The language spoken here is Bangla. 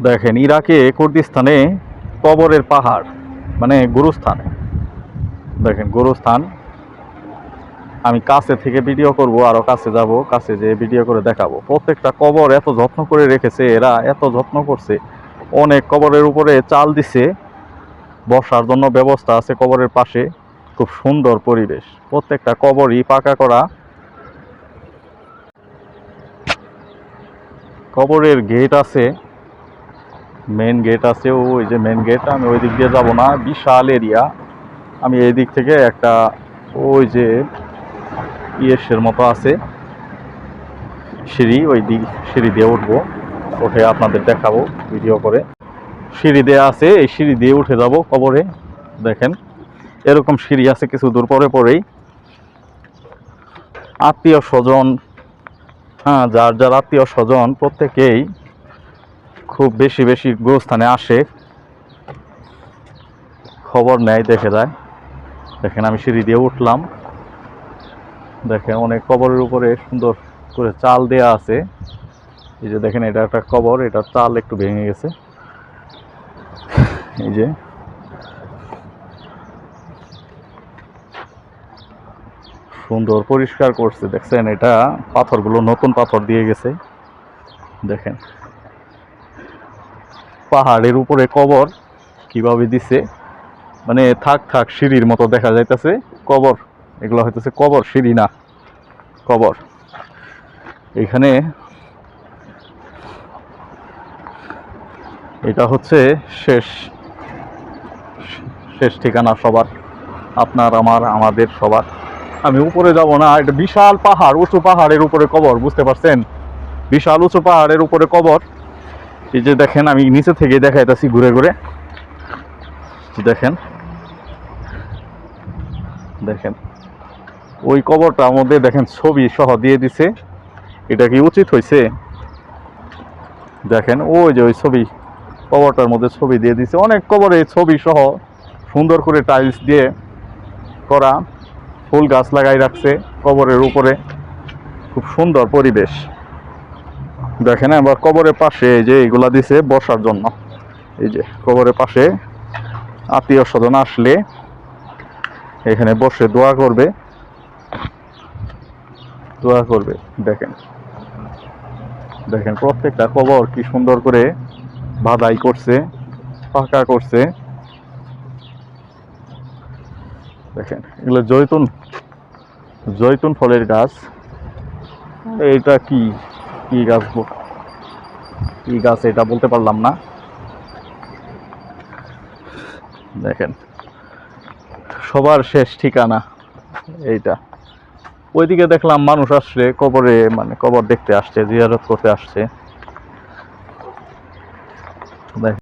দেখেন ইরাকে কুর্দিস্তানে কবরের পাহাড়, মানে গুরুস্থান। দেখেন গুরুস্থান। আমি কাছে থেকে ভিডিও করব, আরো কাছে যাব, কাছে যে ভিডিও করে দেখাবো। প্রত্যেকটা কবর এত যত্ন করে রেখেছে এরা, এত যত্ন করছে। অনেক কবরের উপরে চাল দিছে, বসার জন্য ব্যবস্থা আছে কবরের পাশে। খুব সুন্দর পরিবেশ, প্রত্যেকটা কবরই পাকা করা। কবরের গেট আছে, মেন গেট আছে, ওই যে মেন গেট। আমি ওই দিক দিয়ে যাব না, বিশাল এরিয়া। আমি এই দিক থেকে একটা, ওই যে ইয়েসের মতো আছে সিঁড়ি, ওই দিক সিঁড়ি দিয়ে উঠবো, উঠে আপনাদের দেখাবো ভিডিও করে। সিঁড়ি দেওয়া আছে, এই সিঁড়ি দিয়ে উঠে যাব কবরে। দেখেন এরকম সিঁড়ি আছে কিছু দূর পরে পরেই। আত্মীয় স্বজন, হ্যাঁ, যার যার আত্মীয় স্বজন প্রত্যেকেই খুব বেশি বেশি গোরস্থানে আসে, খবর নেয়, দেখে যায়। দেখেন আমি সিঁড়ি দিয়ে উঠলাম। দেখেন অনেক কবরের উপরে সুন্দর করে চাল দেয়া আছে। এই যে দেখেন এটা একটা কবর, এটার চাল একটু ভেঙে গেছে। এই যে সুন্দর পরিষ্কার করছে, দেখছেন? এটা পাথরগুলো নতুন পাথর দিয়ে গেছে। দেখেন পাহাড়ের উপরে কবর কিভাবে দিছে, মানে থাক থাক সিঁড়ির মতো দেখা যাইতেছে কবর। এগুলো হইতেছে কবর, সিঁড়ি না, কবর। এখানে এটা হচ্ছে শেষ শেষ ঠিকানা সবার, আপনার আমার আমাদের সবার। আমি উপরে যাব না, এটা বিশাল পাহাড়, উঁচু পাহাড়ের উপরে কবর, বুঝতে পারছেন? বিশাল উঁচু পাহাড়ের উপরে কবর। এই যে দেখেন আমি নিচে থেকে দেখাইতেছি ঘুরে ঘুরে। দেখেন দেখেন ওই কবরটার মধ্যে দেখেন ছবি সহ দিয়ে দিছে। এটা কি উচিত হয়েছে? দেখেন ওই যে ওই ছবি, কবরটার মধ্যে ছবি দিয়ে দিছে। অনেক কবরে ছবি সহ সুন্দর করে টাইলস দিয়ে করা, ফুল গাছ লাগাই রাখছে কবরের উপরে। খুব সুন্দর পরিবেশ। দেখেন আবার কবরের পাশে যে এগুলা দিছে বসার জন্য। এই যে কবরের পাশে আত্মীয় স্বজন আসলে এখানে বসে দোয়া করবে, দোয়া করবে। দেখেন দেখেন প্রত্যেকটা কবর কি সুন্দর করে বাধাই করছে, পাকা করছে। দেখেন এগুলো জৈতুন, জৈতুন ফলের গাছ। এটা কি কি গাছ, কি গাছ এটা বলতে পারলাম না। দেখেন সবার শেষ ঠিকানা এইটা। ওইদিকে দেখলাম মানুষ আসছে কবরে, মানে কবর দেখতে আসছে, জিয়ারত করতে আসছে।